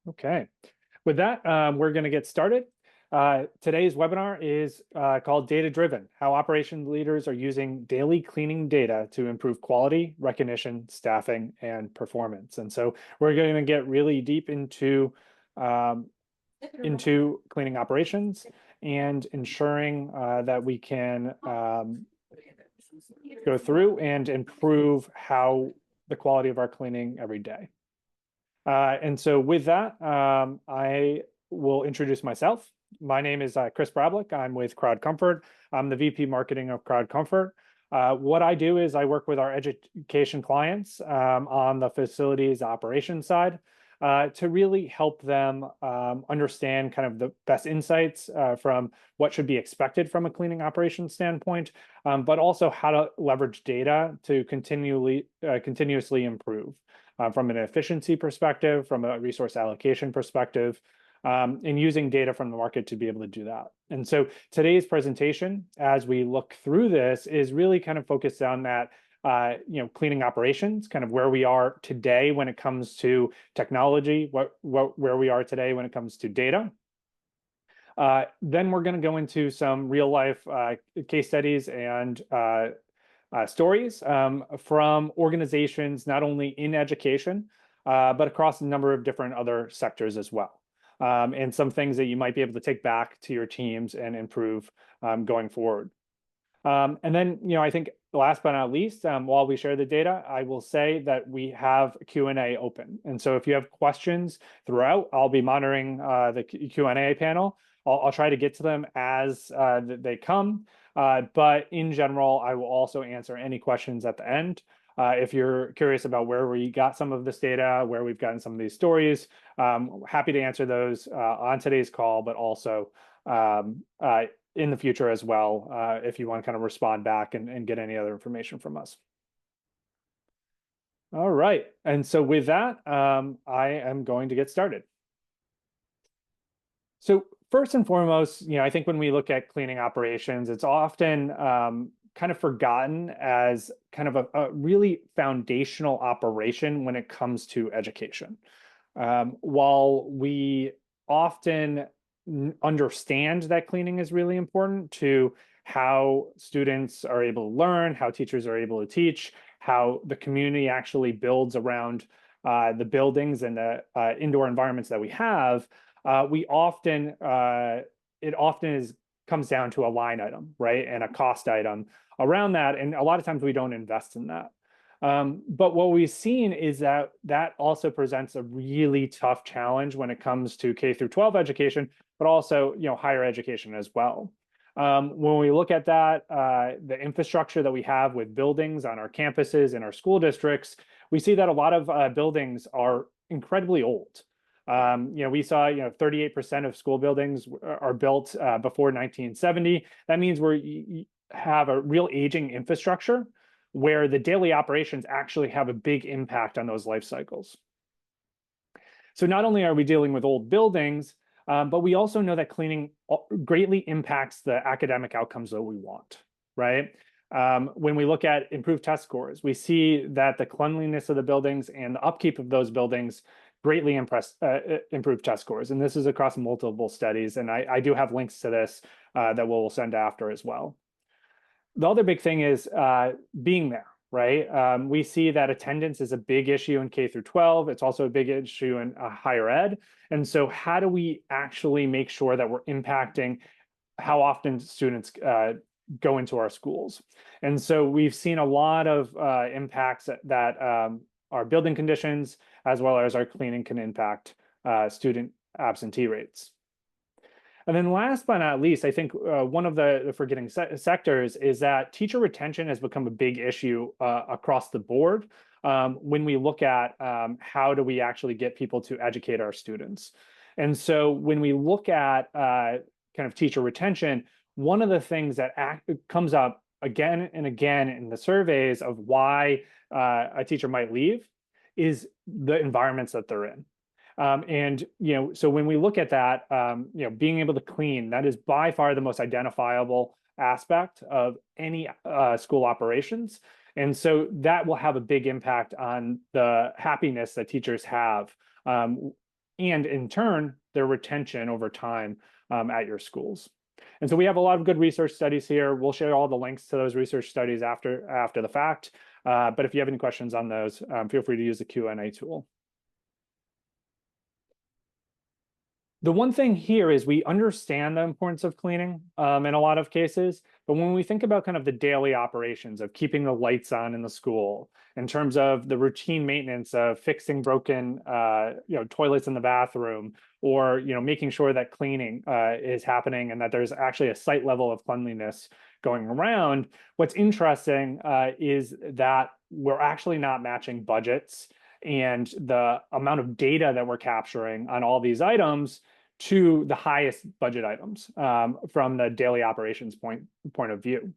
Okay. With that, we're going to get started. Today's webinar is called Data Driven, how operations leaders are using daily cleaning data to improve quality, recognition, staffing, and performance. And so we're going to get really deep um, into cleaning operations and ensuring that we can go through and improve how the quality of our cleaning every day. And so with that, I will introduce myself. My name is Chris Brablick. I'm with CrowdComfort. I'm the VP Marketing of CrowdComfort. What I do is I work with our education clients on the facilities operations side to really help them understand kind of the best insights from what should be expected from a cleaning operations standpoint, but also how to leverage data to continuously improve from an efficiency perspective, from a resource allocation perspective, and using data from the market to be able to do that. And so today's presentation, as we look through this, is really kind of focused on that, cleaning operations, kind of where we are today when it comes to technology, where we are today when it comes to data. Then we're going to go into some real life case studies and stories from organizations, not only in education, but across a number of different other sectors as well. And some things that you might be able to take back to your teams and improve going forward. And then, I think last but not least, while we share the data, I will say that we have Q&A open. And so if you have questions throughout, I'll be monitoring the Q&A panel. I'll try to get to them as they come. But in general, I will also answer any questions at the end. If you're curious about where we got some of this data, where we've gotten some of these stories, happy to answer those on today's call, but also in the future as well, if you want to kind of respond back and get any other information from us. All right. And so with that, I am going to get started. So first and foremost, I think when we look at cleaning operations, it's often kind of forgotten as kind of a really foundational operation when it comes to education. While we often understand that cleaning is really important to how students are able to learn, how teachers are able to teach, how the community actually builds around the buildings and the indoor environments that we have, it often comes down to a line item, right? And a cost item around that. And a lot of times we don't invest in that. But what we've seen is that also presents a really tough challenge when it comes to K through 12 education, but also, higher education as well. When we look at that, the infrastructure that we have with buildings on our campuses and our school districts, we see that a lot of buildings are incredibly old. We saw, 38% of school buildings are built before 1970. That means we have a real aging infrastructure where the daily operations actually have a big impact on those life cycles. So not only are we dealing with old buildings, but we also know that cleaning greatly impacts the academic outcomes that we want, right? When we look at improved test scores, we see that the cleanliness of the buildings and the upkeep of those buildings greatly improve test scores. And this is across multiple studies. And I do have links to this that we'll send after as well. The other big thing is being there, right? We see that attendance is a big issue in K through 12. It's also a big issue in higher ed. And so how do we actually make sure that we're impacting how often students go into our schools? And so we've seen a lot of impacts that our building conditions, as well as our cleaning, can impact student absentee rates. And then last but not least, I think one of the forgetting sectors is that teacher retention has become a big issue across the board when we look at how do we actually get people to educate our students. And so when we look at kind of teacher retention, one of the things that comes up again and again in the surveys of why a teacher might leave is the environments that they're in. So when we look at that, being able to clean, that is by far the most identifiable aspect of any school operations. And so that will have a big impact on the happiness that teachers have and in turn, their retention over time at your schools. And so we have a lot of good research studies here. We'll share all the links to those research studies after the fact. But if you have any questions on those, feel free to use the Q&A tool. The one thing here is we understand the importance of cleaning in a lot of cases, but when we think about kind of the daily operations of keeping the lights on in the school, in terms of the routine maintenance of fixing broken toilets in the bathroom, or making sure that cleaning is happening and that there's actually a site level of cleanliness going around, what's interesting is that we're actually not matching budgets and the amount of data that we're capturing on all these items to the highest budget items from the daily operations point of view.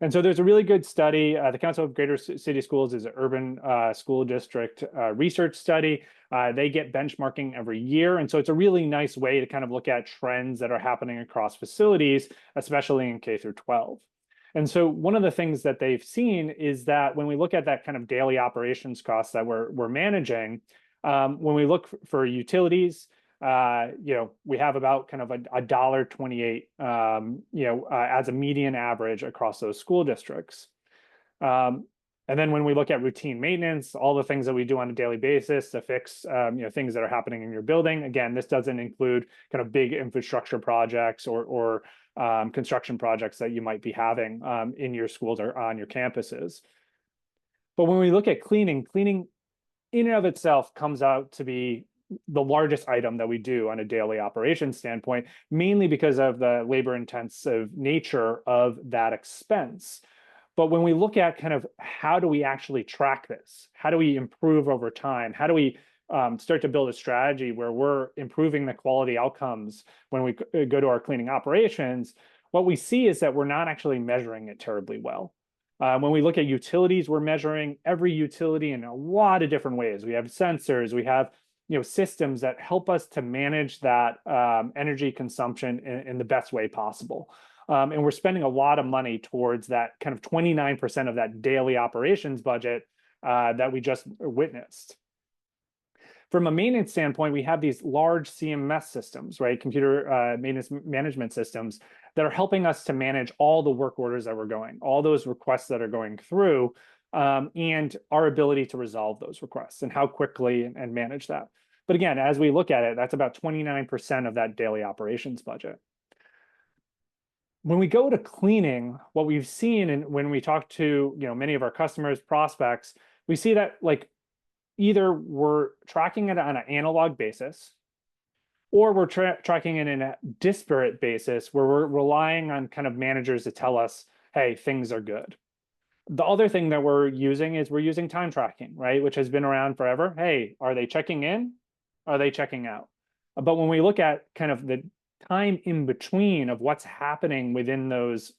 And so there's a really good study. The Council of Greater City Schools is an urban school district research study. They get benchmarking every year. And so it's a really nice way to kind of look at trends that are happening across facilities, especially in K through 12. And so one of the things that they've seen is that when we look at that kind of daily operations costs that we're managing, when we look for utilities, we have about kind of a $1.28, as a median average across those school districts. And then when we look at routine maintenance, all the things that we do on a daily basis to fix, things that are happening in your building. Again, this doesn't include kind of big infrastructure projects or construction projects that you might be having in your schools or on your campuses. But when we look at cleaning in and of itself comes out to be the largest item that we do on a daily operations standpoint, mainly because of the labor-intensive nature of that expense. But when we look at kind of how do we actually track this? How do we improve over time? How do we start to build a strategy where we're improving the quality outcomes when we go to our cleaning operations? What we see is that we're not actually measuring it terribly well. When we look at utilities, we're measuring every utility in a lot of different ways. We have sensors, we have systems that help us to manage that energy consumption in the best way possible. And we're spending a lot of money towards that kind of 29% of that daily operations budget that we just witnessed. From a maintenance standpoint, we have these large CMS systems, right? Computer maintenance management systems that are helping us to manage all the work orders that we're going, all those requests that are going through, and our ability to resolve those requests and how quickly and manage that. But again, as we look at it, that's about 29% of that daily operations budget. When we go to cleaning, what we've seen, and when we talk to many of our customers, prospects, we see that either we're tracking it on an analog basis, or we're tracking it in a disparate basis where we're relying on kind of managers to tell us, hey, things are good. The other thing that we're using time tracking, right? Which has been around forever. Hey, are they checking in? Are they checking out? But when we look at kind of the time in between of what's happening within those,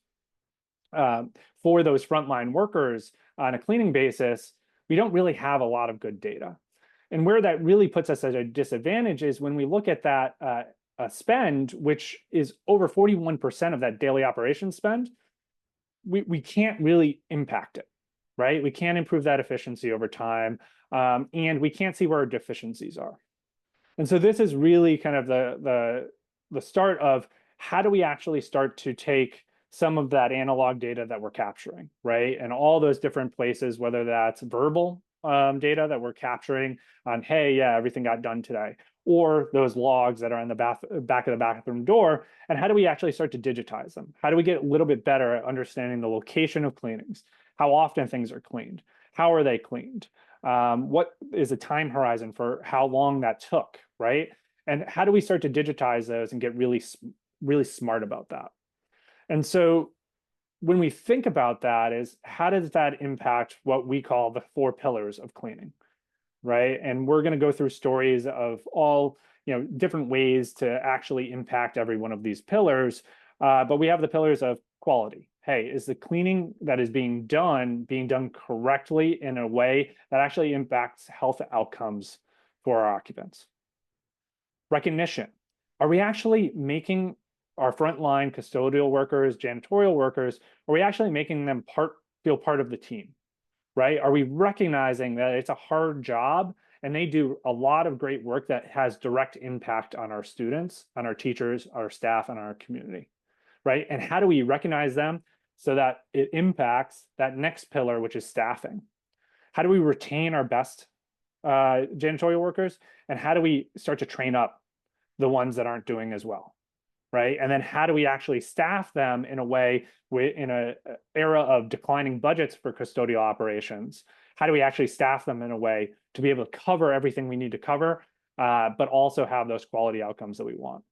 for those frontline workers on a cleaning basis, we don't really have a lot of good data. And where that really puts us at a disadvantage is when we look at that spend, which is over 41% of that daily operations spend, we can't really impact it, right? We can't improve that efficiency over time, and we can't see where our deficiencies are. And so this is really kind of the start of how do we actually start to take some of that analog data that we're capturing, right? And all those different places, whether that's verbal data that we're capturing on, hey, yeah, everything got done today, or those logs that are on the back of the bathroom door, and how do we actually start to digitize them? How do we get a little bit better at understanding the location of cleanings, how often things are cleaned, how are they cleaned, what is the time horizon for how long that took, right? And how do we start to digitize those and get really, really smart about that? And so when we think about that is how does that impact what we call the 4 pillars of cleaning, right? And we're going to go through stories of all, different ways to actually impact every one of these pillars. But we have the pillars of quality. Hey, is the cleaning that is being done correctly in a way that actually impacts health outcomes for our occupants? Recognition. Are we actually making our frontline custodial workers, janitorial workers, are we actually making them feel part of the team, right? Are we recognizing that it's a hard job and they do a lot of great work that has direct impact on our students, on our teachers, our staff, and our community, right? And how do we recognize them so that it impacts that next pillar, which is staffing? How do we retain our best janitorial workers? And how do we start to train up the ones that aren't doing as well, right? And then how do we actually staff them in a way, in an era of declining budgets for custodial operations? How do we actually staff them in a way to be able to cover everything we need to cover, but also have those quality outcomes that we want?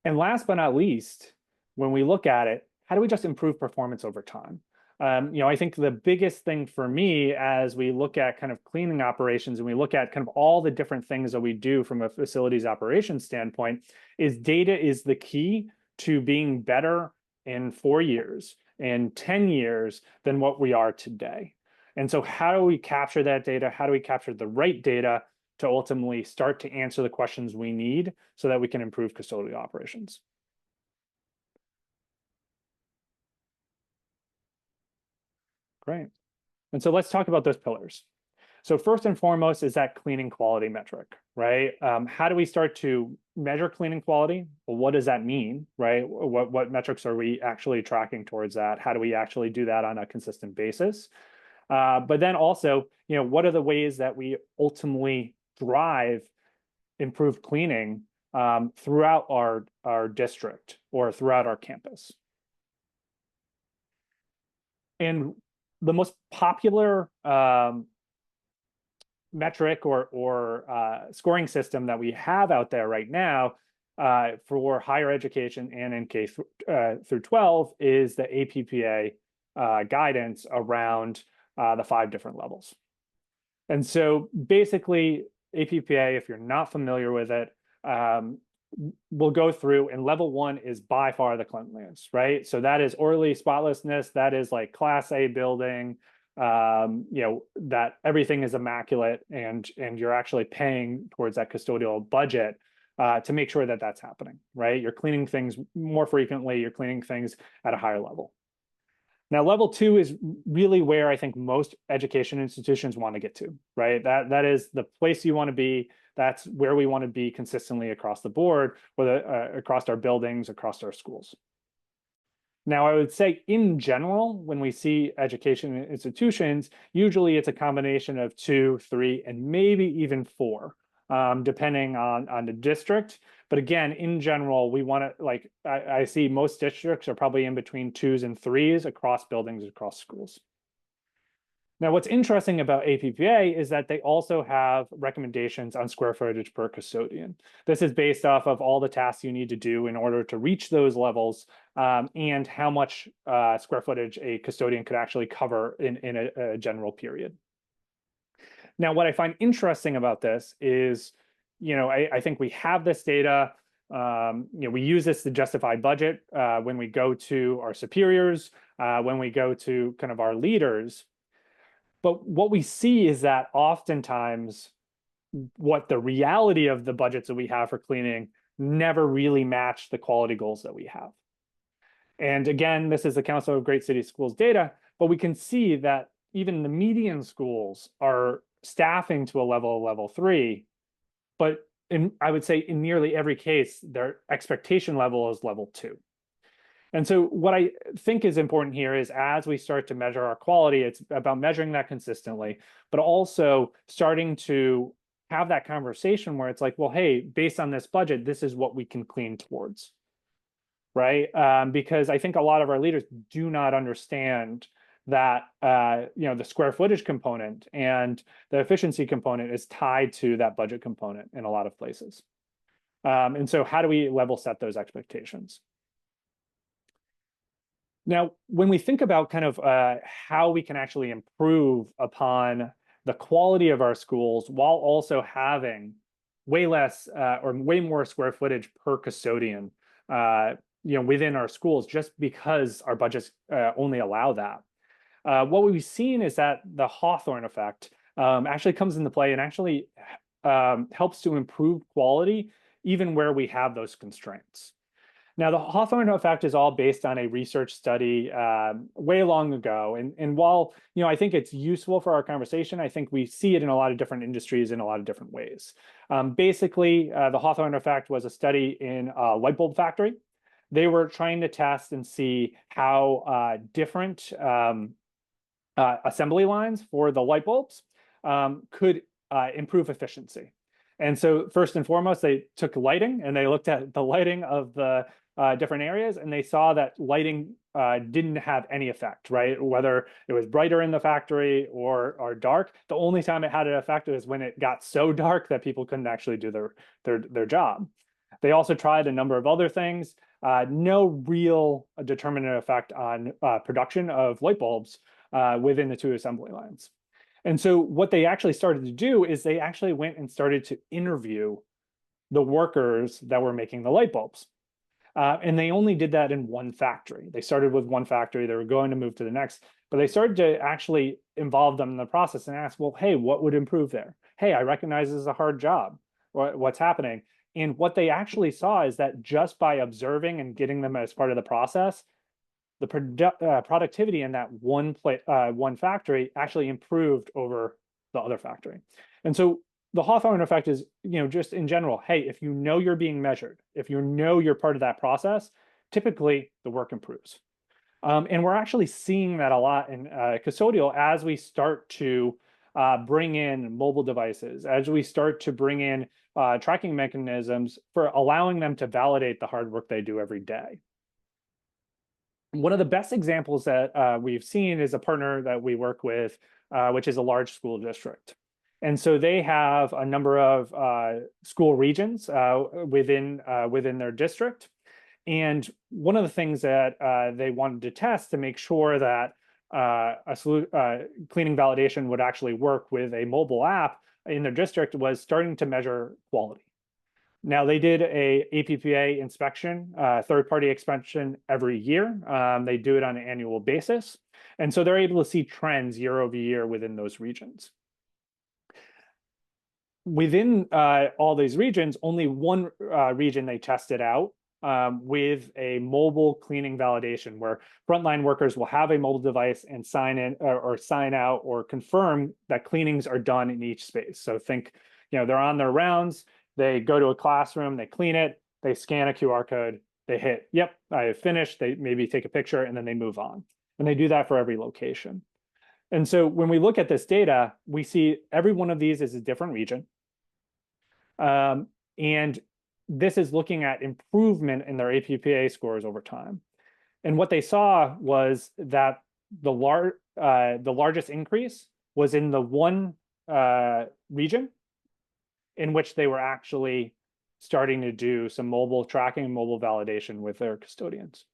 And last but not least, when we look at it, how do we just improve performance over time? I think the biggest thing for me as we look at kind of cleaning operations and we look at kind of all the different things that we do from a facilities operations standpoint is data is the key to being better in 4 years, in 10 years than what we are today. And so how do we capture that data? How do we capture the right data to ultimately start to answer the questions we need so that we can improve custodial operations? Great. And so let's talk about those pillars. So first and foremost is that cleaning quality metric, right? How do we start to measure cleaning quality? Well, what does that mean, right? What metrics are we actually tracking towards that? How do we actually do that on a consistent basis? But then also, what are the ways that we ultimately drive improved cleaning throughout our district or throughout our campus? And the most popular metric or scoring system that we have out there right now for higher education and in K through 12 is the APPA guidance around the 5 different levels. And so basically, APPA, if you're not familiar with it, we'll go through, and level 1 is by far the cleanliness, right? So that is orderly spotlessness. That is like Class A building, that everything is immaculate, and you're actually paying towards that custodial budget to make sure that that's happening, right? You're cleaning things more frequently. You're cleaning things at a higher level. Now, level 2 is really where I think most education institutions want to get to, right? That is the place you want to be. That's where we want to be consistently across the board, whether across our buildings, across our schools. Now, I would say in general, when we see education institutions, usually it's a combination of 2, 3, and maybe even 4, depending on the district. But again, in general, we want to, like, I see most districts are probably in between 2s and 3s across buildings, across schools. Now, what's interesting about APPA is that they also have recommendations on square footage per custodian. This is based off of all the tasks you need to do in order to reach those levels, and how much square footage a custodian could actually cover in a general period. Now, what I find interesting about this is, I think we have this data. We use this to justify budget when we go to our superiors, when we go to kind of our leaders. But what we see is that oftentimes what the reality of the budgets that we have for cleaning never really match the quality goals that we have. And again, this is the Council of Great City Schools data, but we can see that even the median schools are staffing to a level 3, but I would say in nearly every case, their expectation level is level 2. And so what I think is important here is as we start to measure our quality, it's about measuring that consistently, but also starting to have that conversation where it's like, well, hey, based on this budget, this is what we can clean towards, right? Because I think a lot of our leaders do not understand that the square footage component and the efficiency component is tied to that budget component in a lot of places. And so how do we level set those expectations? Now, when we think about kind of how we can actually improve upon the quality of our schools while also having way less or way more square footage per custodian, within our schools, just because our budgets only allow that. What we've seen is that the Hawthorne effect actually comes into play and actually helps to improve quality even where we have those constraints. Now, the Hawthorne effect is all based on a research study way long ago. And while, I think it's useful for our conversation, I think we see it in a lot of different industries in a lot of different ways. Basically, the Hawthorne effect was a study in a light bulb factory. They were trying to test and see how different assembly lines for the light bulbs could improve efficiency. And so first and foremost, they took lighting and they looked at the lighting of the different areas, and they saw that lighting didn't have any effect, right? Whether it was brighter in the factory or dark, the only time it had an effect was when it got so dark that people couldn't actually do their job. They also tried a number of other things. No real determinate effect on production of light bulbs within the two assembly lines. And so what they actually started to do is they actually went and started to interview the workers that were making the light bulbs. And they only did that in one factory. They started with one factory. They were going to move to the next, but they started to actually involve them in the process and ask, well, hey, what would improve there? Hey, I recognize this is a hard job. What's happening? And what they actually saw is that just by observing and getting them as part of the process, the productivity in that one factory actually improved over the other factory. And so the Hawthorne effect is, just in general, hey, if you know you're being measured, if you know you're part of that process, typically the work improves. And we're actually seeing that a lot in custodial as we start to bring in mobile devices, as we start to bring in tracking mechanisms for allowing them to validate the hard work they do every day. One of the best examples that we've seen is a partner that we work with, which is a large school district. And so they have a number of school regions within their district. And one of the things that they wanted to test to make sure that cleaning validation would actually work with a mobile app in their district was starting to measure quality. Now, they did a APPA inspection, third-party inspection every year. They do it on an annual basis. And so they're able to see trends year over year within those regions. Within all these regions, only one region they tested out with a mobile cleaning validation, where frontline workers will have a mobile device and sign in or sign out or confirm that cleanings are done in each space. So think, they're on their rounds. They go to a classroom, they clean it, they scan a QR code, they hit, yep, I have finished. They maybe take a picture and then they move on. And they do that for every location. And so when we look at this data, we see every one of these is a different region. And this is looking at improvement in their APPA scores over time. And what they saw was that the largest increase was in the one region in which they were actually starting to do some mobile tracking and mobile validation with their custodians.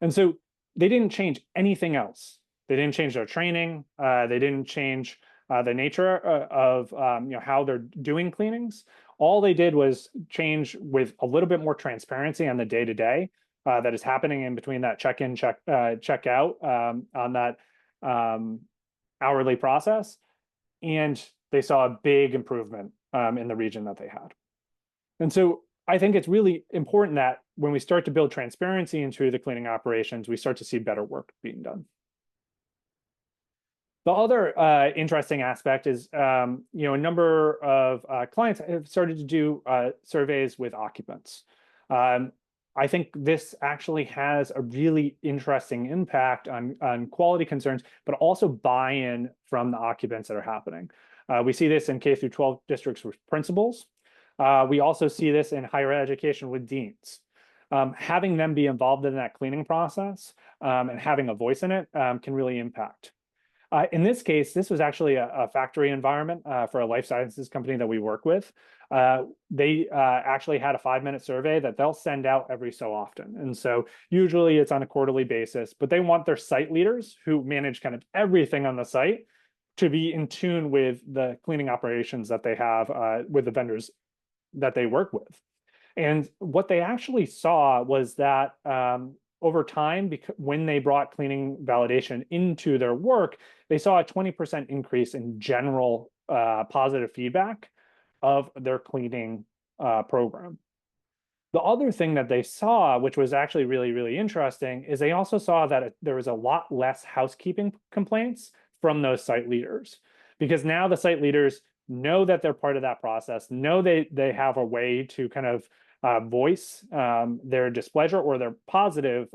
And so they didn't change anything else. They didn't change their training. They didn't change the nature of how they're doing cleanings. All they did was change with a little bit more transparency on the day-to-day that is happening in between that check-in, check-out on that hourly process. And they saw a big improvement in the region that they had. And so I think it's really important that when we start to build transparency into the cleaning operations, we start to see better work being done. The other interesting aspect is, a number of clients have started to do surveys with occupants. I think this actually has a really interesting impact on quality concerns, but also buy-in from the occupants that are happening. We see this in K through 12 districts with principals. We also see this in higher education with deans. Having them be involved in that cleaning process and having a voice in it can really impact. In this case, this was actually a factory environment for a life sciences company that we work with. They actually had a 5-minute survey that they'll send out every so often. And so usually it's on a quarterly basis, but they want their site leaders who manage kind of everything on the site to be in tune with the cleaning operations that they have with the vendors that they work with. And what they actually saw was that over time, when they brought cleaning validation into their work, they saw a 20% increase in general positive feedback of their cleaning program. The other thing that they saw, which was actually really, really interesting, is they also saw that there was a lot less housekeeping complaints from those site leaders, because now the site leaders know that they're part of that process, know they have a way to kind of voice their displeasure or their positive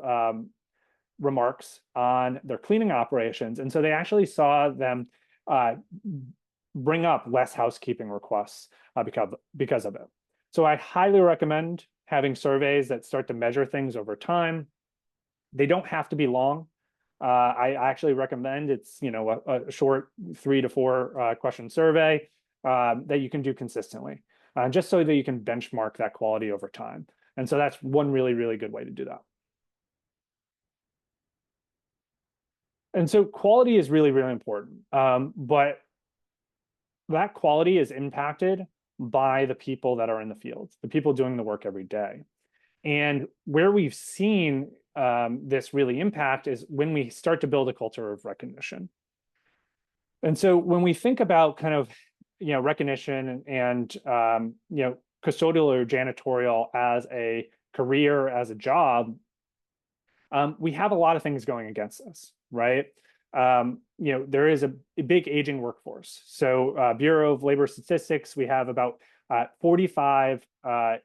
remarks on their cleaning operations. And so they actually saw them bring up less housekeeping requests because of it. So I highly recommend having surveys that start to measure things over time. They don't have to be long. I actually recommend it's a short 3 to 4 question survey that you can do consistently, just so that you can benchmark that quality over time. And so that's one really, really good way to do that. And so quality is really, really important, but that quality is impacted by the people that are in the field, the people doing the work every day. And where we've seen this really impact is when we start to build a culture of recognition. And so when we think about kind of recognition and custodial or janitorial as a career, as a job, we have a lot of things going against us, right? There is a big aging workforce. So Bureau of Labor Statistics, we have about 45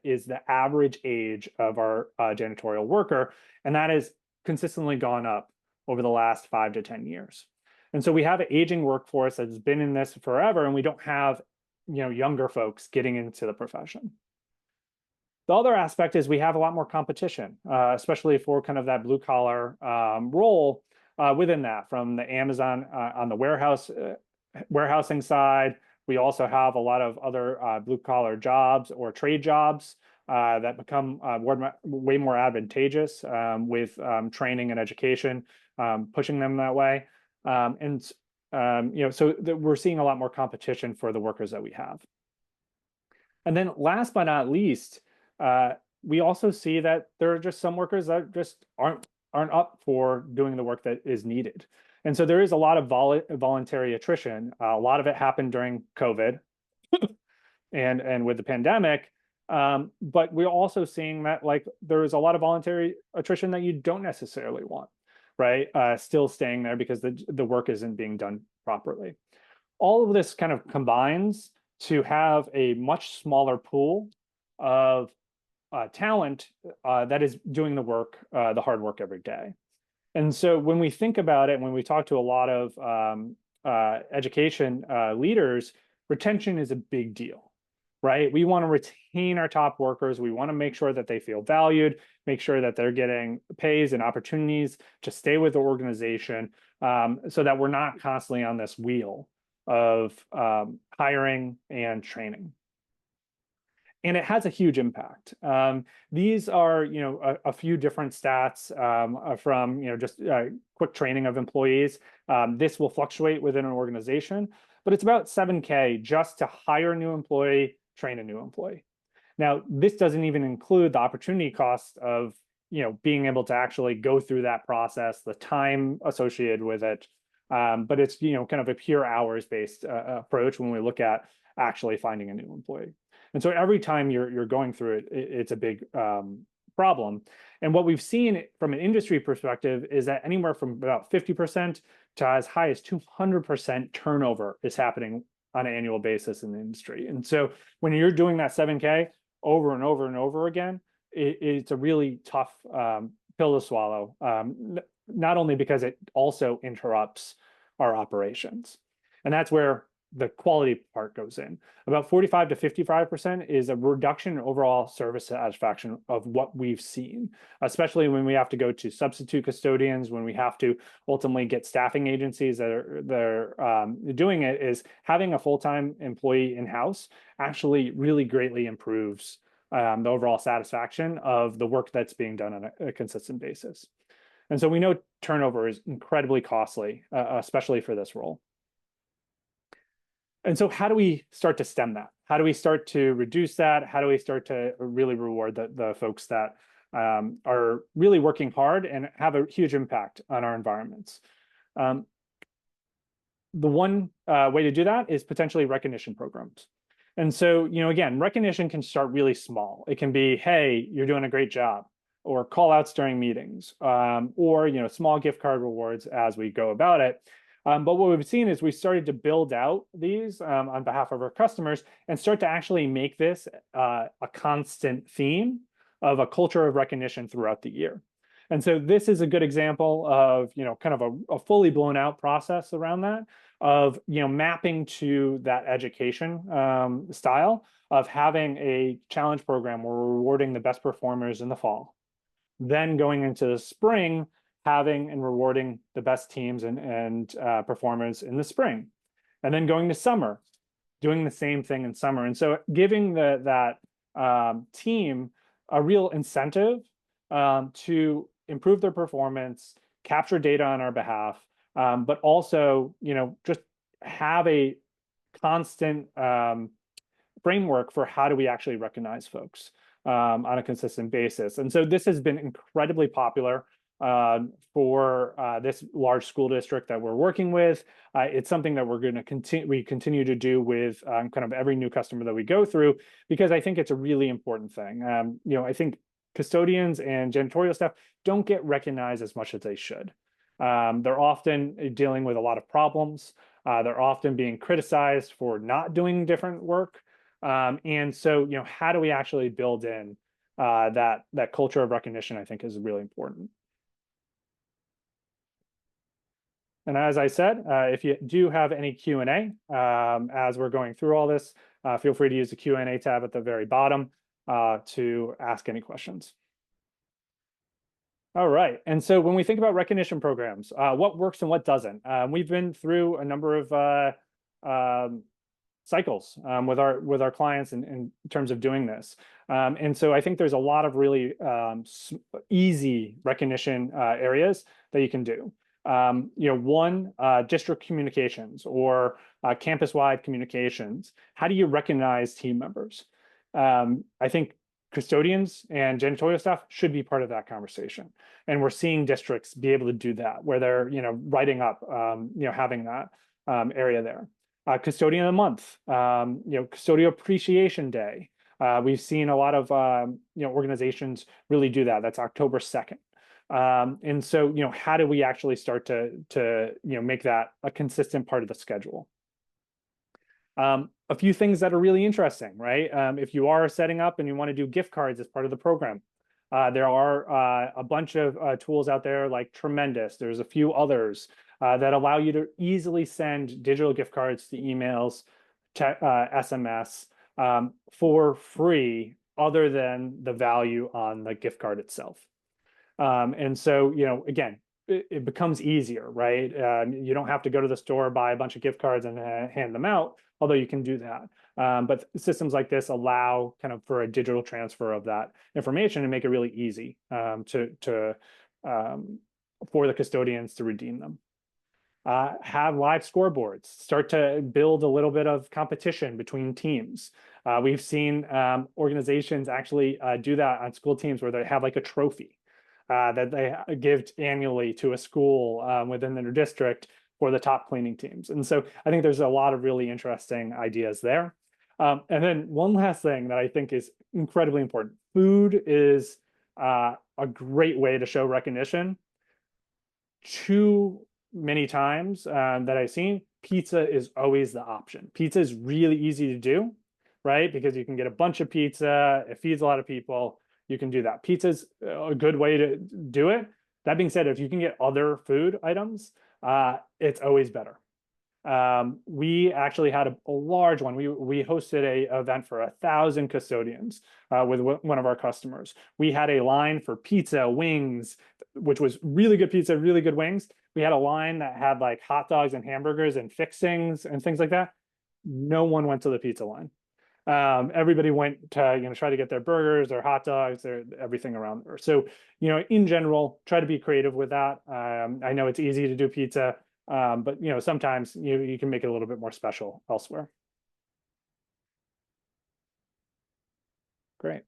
is the average age of our janitorial worker, and that has consistently gone up over the last 5 to 10 years. And so we have an aging workforce that's been in this forever, and we don't have younger folks getting into the profession. The other aspect is we have a lot more competition, especially for kind of that blue collar role within that, from the Amazon on the warehousing side. We also have a lot of other blue collar jobs or trade jobs that become way more advantageous with training and education, pushing them that way. So we're seeing a lot more competition for the workers that we have. And then last but not least, we also see that there are just some workers that just aren't up for doing the work that is needed. And so there is a lot of voluntary attrition. A lot of it happened during COVID and with the pandemic. But we're also seeing that there is a lot of voluntary attrition that you don't necessarily want, right? Still staying there because the work isn't being done properly. All of this kind of combines to have a much smaller pool of talent that is doing the work, the hard work every day. And so when we think about it, when we talk to a lot of education leaders, retention is a big deal, right? We want to retain our top workers. We want to make sure that they feel valued, make sure that they're getting pays and opportunities to stay with the organization, so that we're not constantly on this wheel of hiring and training. And it has a huge impact. These are, a few different stats from, just quick training of employees. This will fluctuate within an organization, but it's about $7K just to hire a new employee, train a new employee. Now, this doesn't even include the opportunity cost of, being able to actually go through that process, the time associated with it. But it's, kind of a pure hours-based approach when we look at actually finding a new employee. And so every time you're going through it, it's a big problem. And what we've seen from an industry perspective is that anywhere from about 50% to as high as 200% turnover is happening on an annual basis in the industry. And so when you're doing that 7K over and over and over again, it's a really tough pill to swallow, not only because it also interrupts our operations. And that's where the quality part goes in. About 45 to 55% is a reduction in overall service satisfaction of what we've seen, especially when we have to go to substitute custodians, when we have to ultimately get staffing agencies that are doing it. Is having a full-time employee in-house actually really greatly improves the overall satisfaction of the work that's being done on a consistent basis. And so we know turnover is incredibly costly, especially for this role. And so how do we start to stem that? How do we start to reduce that? How do we start to really reward the folks that are really working hard and have a huge impact on our environments? The one way to do that is potentially recognition programs. And so, again, recognition can start really small. It can be, hey, you're doing a great job, or call outs during meetings, or small gift card rewards as we go about it. But what we've seen is we started to build out these on behalf of our customers and start to actually make this a constant theme of a culture of recognition throughout the year. And so this is a good example of, kind of a fully blown out process around that, of, mapping to that education style of having a challenge program where we're rewarding the best performers in the fall. Then going into the spring, having and rewarding the best teams and performers in the spring. And then going to summer, doing the same thing in summer. And so giving that team a real incentive to improve their performance, capture data on our behalf, but also, just have a constant framework for how do we actually recognize folks on a consistent basis. And so this has been incredibly popular for this large school district that we're working with. It's something that we're going to continue to do with kind of every new customer that we go through, because I think it's a really important thing. I think custodians and janitorial staff don't get recognized as much as they should. They're often dealing with a lot of problems. They're often being criticized for not doing different work. And so, how do we actually build in that culture of recognition, I think, is really important. And as I said, if you do have any Q&A as we're going through all this, feel free to use the Q&A tab at the very bottom to ask any questions. All right. And so when we think about recognition programs, what works and what doesn't, we've been through a number of cycles with our clients in terms of doing this. And so I think there's a lot of really easy recognition areas that you can do. One, district communications or campus-wide communications. How do you recognize team members? I think custodians and janitorial staff should be part of that conversation. And we're seeing districts be able to do that, where they're, writing up, having that area there. Custodian of the month, custodial appreciation day. We've seen a lot of, organizations really do that. That's October 2nd. And so, how do we actually start to make that a consistent part of the schedule? A few things that are really interesting, right? If you are setting up and you want to do gift cards as part of the program, there are a bunch of tools out there like Tremendous. There's a few others that allow you to easily send digital gift cards to emails, SMS for free, other than the value on the gift card itself. And so, again, it becomes easier, right? You don't have to go to the store, buy a bunch of gift cards and hand them out, although you can do that. But systems like this allow kind of for a digital transfer of that information and make it really easy for the custodians to redeem them. Have live scoreboards, start to build a little bit of competition between teams. We've seen organizations actually do that on school teams where they have like a trophy that they give annually to a school within their district for the top cleaning teams. And so I think there's a lot of really interesting ideas there. And then one last thing that I think is incredibly important. Food is a great way to show recognition. Too many times that I've seen, pizza is always the option. Pizza is really easy to do, right? Because you can get a bunch of pizza, it feeds a lot of people. You can do that. Pizza's a good way to do it. That being said, if you can get other food items, it's always better. We actually had a large one. We hosted a event for 1,000 custodians with one of our customers. We had a line for pizza, wings, which was really good pizza, really good wings. We had a line that had like hot dogs and hamburgers and fixings and things like that. No one went to the pizza line. Everybody went to try to get their burgers, their hot dogs, their everything around there. So in general, try to be creative with that. I know it's easy to do pizza, but sometimes you can make it a little bit more special elsewhere. Great.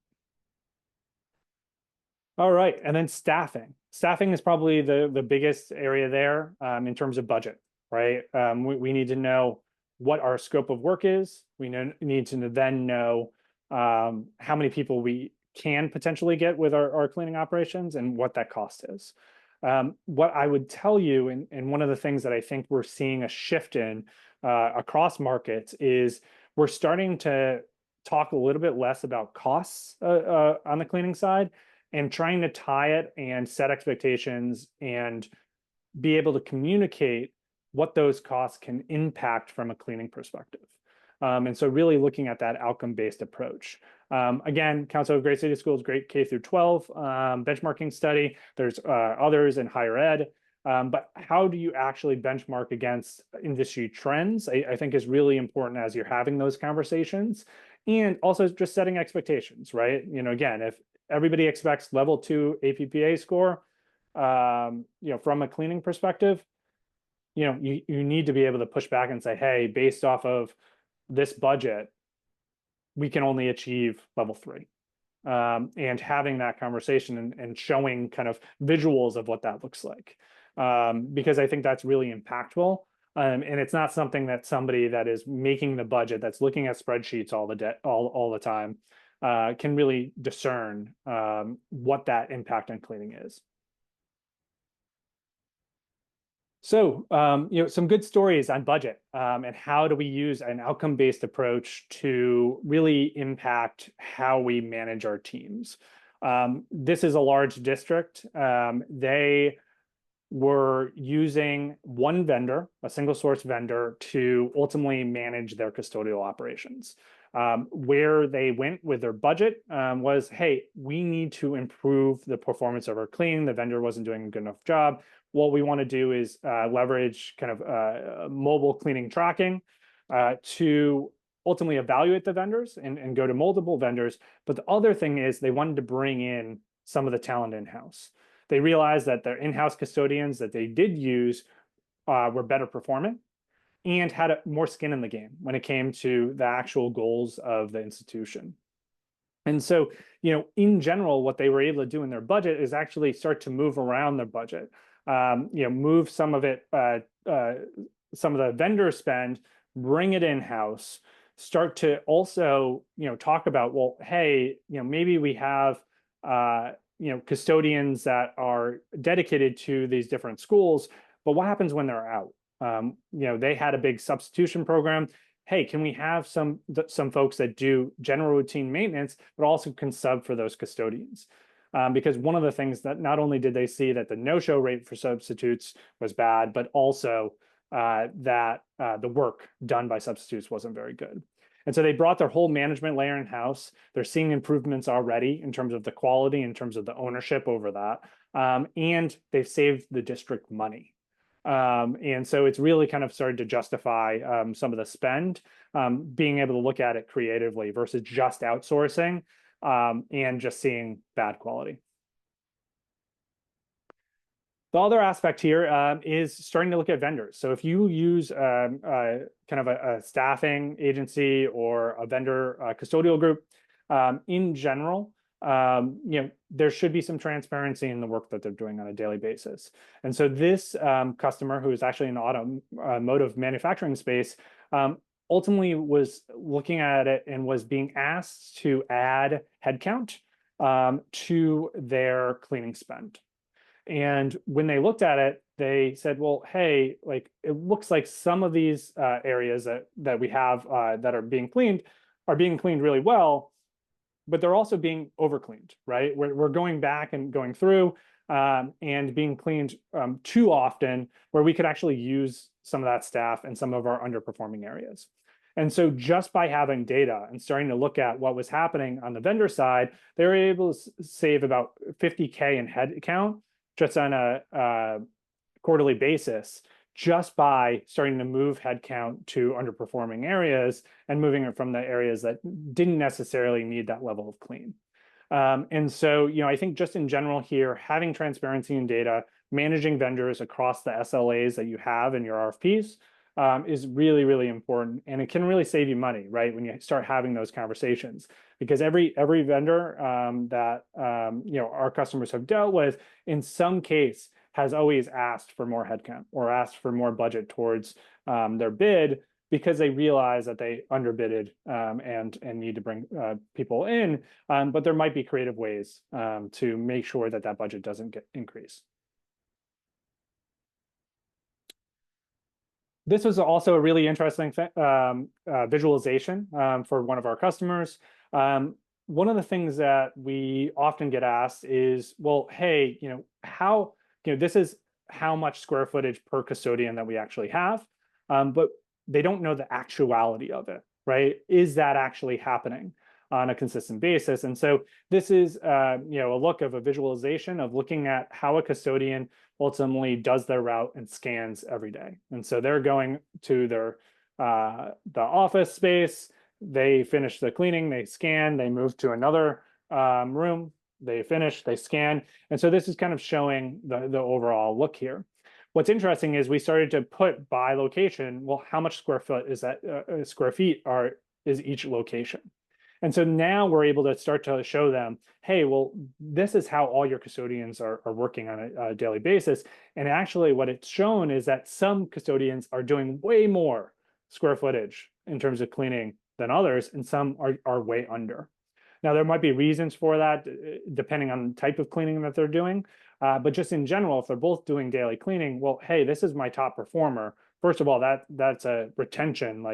All right, and then staffing. Staffing is probably the biggest area there in terms of budget, right? We need to know what our scope of work is. We need to then know how many people we can potentially get with our cleaning operations and what that cost is. What I would tell you, and one of the things that I think we're seeing a shift in across markets, is we're starting to talk a little bit less about costs on the cleaning side, and trying to tie it and set expectations and be able to communicate what those costs can impact from a cleaning perspective. And so really looking at that outcome-based approach. Again, Council of Great City Schools, great K through 12 benchmarking study. There's others in higher ed. But how do you actually benchmark against industry trends, I think is really important as you're having those conversations. And also just setting expectations, right? Again, if everybody expects level 2 APPA score, from a cleaning perspective, you need to be able to push back and say, hey, based off of this budget, we can only achieve level 3. And having that conversation and showing kind of visuals of what that looks like. Because I think that's really impactful. And it's not something that somebody that is making the budget, that's looking at spreadsheets all the time, can really discern what that impact on cleaning is. So, some good stories on budget and how do we use an outcome-based approach to really impact how we manage our teams. This is a large district. They were using one vendor, a single source vendor, to ultimately manage their custodial operations. Where they went with their budget was, hey, we need to improve the performance of our cleaning. The vendor wasn't doing a good enough job. What we want to do is leverage kind of mobile cleaning tracking to ultimately evaluate the vendors and go to multiple vendors. But the other thing is they wanted to bring in some of the talent in-house. They realized that their in-house custodians that they did use were better performing and had more skin in the game when it came to the actual goals of the institution. And so, in general, what they were able to do in their budget is actually start to move around their budget, move some of it, some of the vendor spend, bring it in-house, start to also, talk about, well, hey, maybe we have, custodians that are dedicated to these different schools, but what happens when they're out? They had a big substitution program. Hey, can we have some folks that do general routine maintenance, but also can sub for those custodians? Because one of the things that not only did they see that the no-show rate for substitutes was bad, but also that the work done by substitutes wasn't very good. And so they brought their whole management layer in-house. They're seeing improvements already in terms of the quality, in terms of the ownership over that. And they've saved the district money. And so it's really kind of started to justify some of the spend, being able to look at it creatively versus just outsourcing and just seeing bad quality. The other aspect here is starting to look at vendors. So if you use kind of a staffing agency or a vendor custodial group, in general, there should be some transparency in the work that they're doing on a daily basis. And so this customer, who is actually in the automotive manufacturing space, ultimately was looking at it and was being asked to add headcount to their cleaning spend. And when they looked at it, they said, well, hey, like it looks like some of these areas that we have that are being cleaned really well, but they're also being overcleaned, right? We're going back and going through and being cleaned too often, where we could actually use some of that staff in some of our underperforming areas. And so just by having data and starting to look at what was happening on the vendor side, they were able to save about 50K in head count just on a quarterly basis, just by starting to move headcount to underperforming areas and moving it from the areas that didn't necessarily need that level of clean. And so, I think just in general here, having transparency in data, managing vendors across the SLAs that you have in your RFPs is really, really important. And it can really save you money, right? When you start having those conversations, because every vendor that, our customers have dealt with, in some case, has always asked for more headcount or asked for more budget towards their bid, because they realize that they underbidded and need to bring people in. But there might be creative ways to make sure that that budget doesn't get increased. This was also a really interesting visualization for one of our customers. One of the things that we often get asked is, well, hey, this is how much square footage per custodian that we actually have, but they don't know the actuality of it, right? Is that actually happening on a consistent basis? And so this is, a look of a visualization of looking at how a custodian ultimately does their route and scans every day. And so they're going to their the office space, they finish the cleaning, they scan, they move to another room, they finish, they scan. And so this is kind of showing the overall look here. What's interesting is we started to put by location, well, how much square foot is that, square feet is each location? And so now we're able to start to show them, hey, well, this is how all your custodians are working on a daily basis. And actually what it's shown is that some custodians are doing way more square footage in terms of cleaning than others, and some are way under. Now, there might be reasons for that, depending on the type of cleaning that they're doing. But just in general, if they're both doing daily cleaning, well, hey, this is my top performer. First of all, that's a retention,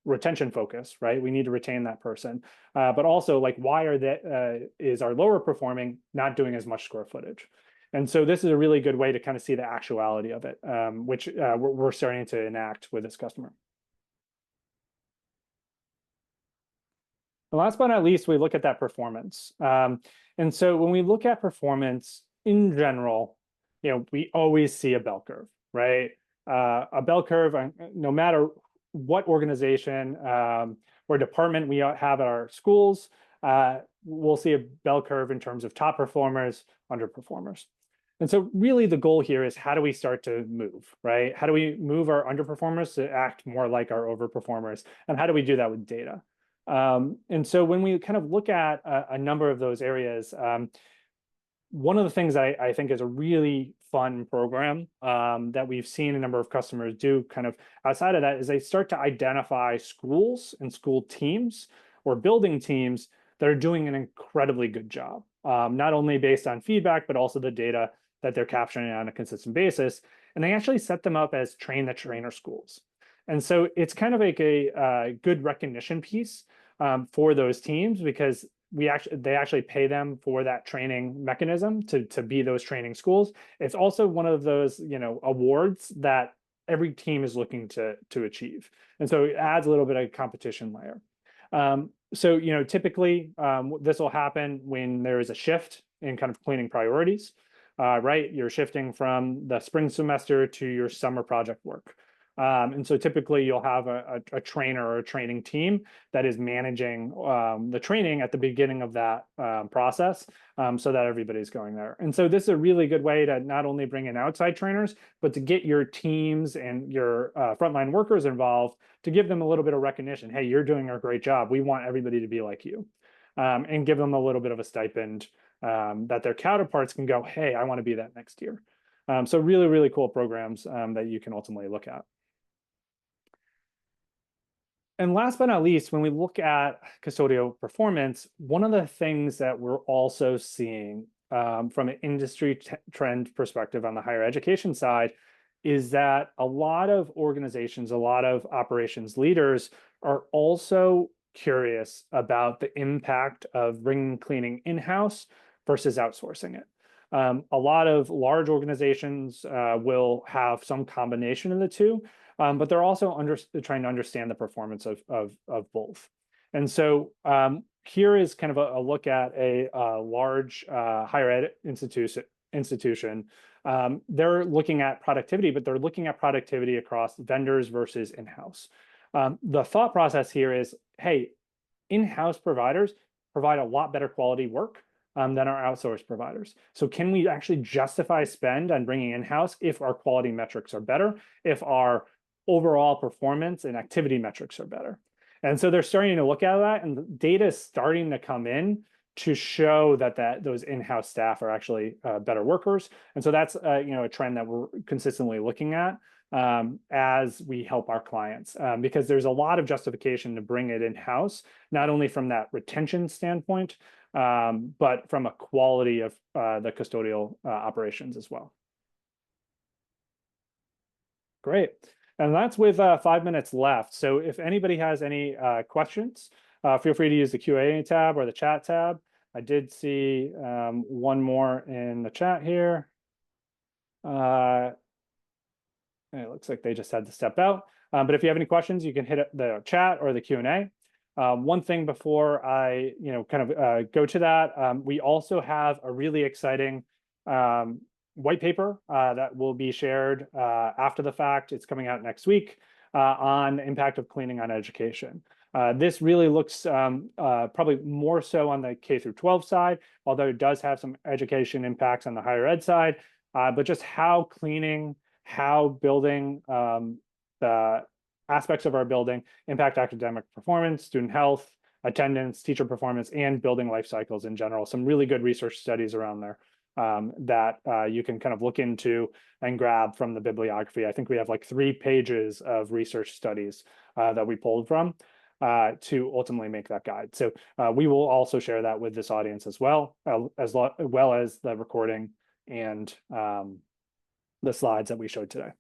retention focus, right? We need to retain that person. But also, why is our lower performing not doing as much square footage? And so this is a really good way to kind of see the actuality of it, which we're starting to enact with this customer. And last but not least, we look at that performance. And so when we look at performance in general, we always see a bell curve, right? A bell curve, no matter what organization or department we have at our schools, we'll see a bell curve in terms of top performers, underperformers. And so really the goal here is, how do we start to move, right? How do we move our underperformers to act more like our overperformers? And how do we do that with data? And so when we kind of look at a number of those areas, one of the things I think is a really fun program that we've seen a number of customers do kind of outside of that is they start to identify schools and school teams or building teams that are doing an incredibly good job, not only based on feedback, but also the data that they're capturing on a consistent basis. And they actually set them up as train the trainer schools. And so it's kind of like a good recognition piece for those teams, because they actually pay them for that training mechanism to be those training schools. It's also one of those awards that every team is looking to achieve, and so it adds a little bit of competition layer. So typically this will happen when there is a shift in kind of cleaning priorities, right? You're shifting from the spring semester to your summer project work. And so typically you'll have a trainer or a training team that is managing the training at the beginning of that process, so that everybody's going there. And so this is a really good way to not only bring in outside trainers, but to get your teams and your frontline workers involved, to give them a little bit of recognition. Hey, you're doing a great job. We want everybody to be like you, and give them a little bit of a stipend that their counterparts can go, hey, I want to be that next year. So really, really cool programs that you can ultimately look at. And last but not least, when we look at custodial performance, one of the things that we're also seeing from an industry trend perspective on the higher education side is that a lot of organizations, a lot of operations leaders are also curious about the impact of bringing cleaning in-house versus outsourcing it. A lot of large organizations will have some combination of the two, but they're also trying to understand the performance of both. And so here is kind of a look at a large higher ed institution. They're looking at productivity, but they're looking at productivity across vendors versus in-house. The thought process here is, hey, in-house providers provide a lot better quality work than our outsourced providers. So can we actually justify spend on bringing in-house if our quality metrics are better, if our overall performance and activity metrics are better? And so they're starting to look at that, and the data is starting to come in to show that those in-house staff are actually better workers. And so that's a trend that we're consistently looking at. as we help our clients, because there's a lot of justification to bring it in-house, not only from that retention standpoint, but from a quality of the custodial operations as well. Great. And that's with 5 minutes left. So if anybody has any questions, feel free to use the Q&A tab or the chat tab. I did see one more in the chat here. It looks like they just had to step out. But if you have any questions, you can hit the chat or the Q&A. One thing before I kind of go to that, we also have a really exciting white paper that will be shared after the fact. It's coming out next week on the impact of cleaning on education. This really looks probably more so on the K through 12 side, although it does have some education impacts on the higher ed side, but just how cleaning, how building the aspects of our building impact academic performance, student health, attendance, teacher performance, and building life cycles in general. Some really good research studies around there that you can kind of look into and grab from the bibliography. I think we have like 3 pages of research studies that we pulled from to ultimately make that guide. So we will also share that with this audience as well as the recording and the slides that we showed today.